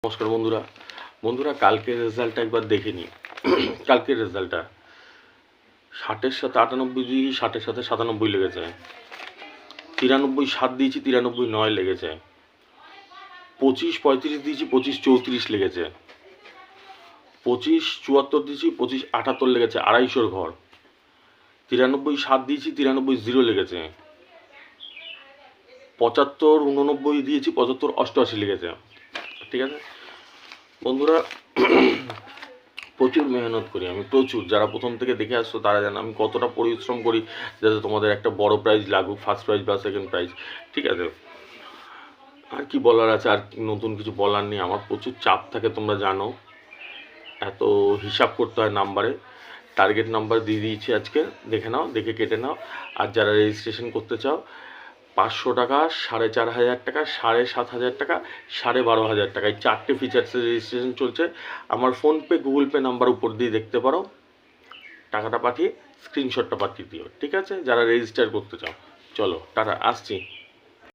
নমস্কার বন্ধুরা কালকের রেজাল্টটা একবার দেখে নিই। কালকের রেজাল্টটা 60-এর সাথে 98 দিয়েছি, 60-এর সাথে 97 লেগেছে। 93 7 দিয়েছি, 93 9 লেগেছে। 25 35 দিয়েছি, 25 34 লেগেছে। 25 74 দিয়েছি, 25 78 লেগেছে, 250 ঘর। 93 7 দিয়েছি, 93 0 লেগেছে। 75 89 দিয়েছি, 75 88 লেগেছে। ঠিক আছে বন্ধুরা, প্রচুর মেহনত করি আমি, প্রচুর। যারা প্রথম থেকে দেখে আসছো তারা জানে আমি কতটা পরিশ্রম করি যাতে তোমাদের একটা বড় প্রাইজ লাগুক, ফার্স্ট প্রাইজ বা সেকেন্ড প্রাইজ। ঠিক আছে, আর কি বলার আছে, আর নতুন কিছু বলার নেই। আমার প্রচুর চাপ থাকে, তোমরা জানো। এত হিসাব করতে হয় নাম্বারে। টার্গেট নাম্বার দিয়ে দিয়েছি আজকে, দেখে নাও, দেখে কেটে নাও। আর যারা রেজিস্ট্রেশন করতে চাও, 500 টাকা, 4,500 টাকা, 7,500 টাকা, 12,500 টাকা, এই 4টে ফিচার্সের রেজিস্ট্রেশন চলছে। আমার ফোনপে গুগল পে নাম্বার উপর দিয়ে দেখতে পারো। টাকাটা পাঠিয়ে স্ক্রিনশটটা পাঠিয়ে দিও। ঠিক আছে, যারা রেজিস্টার করতে চাও। চলো টাটা, আসছি।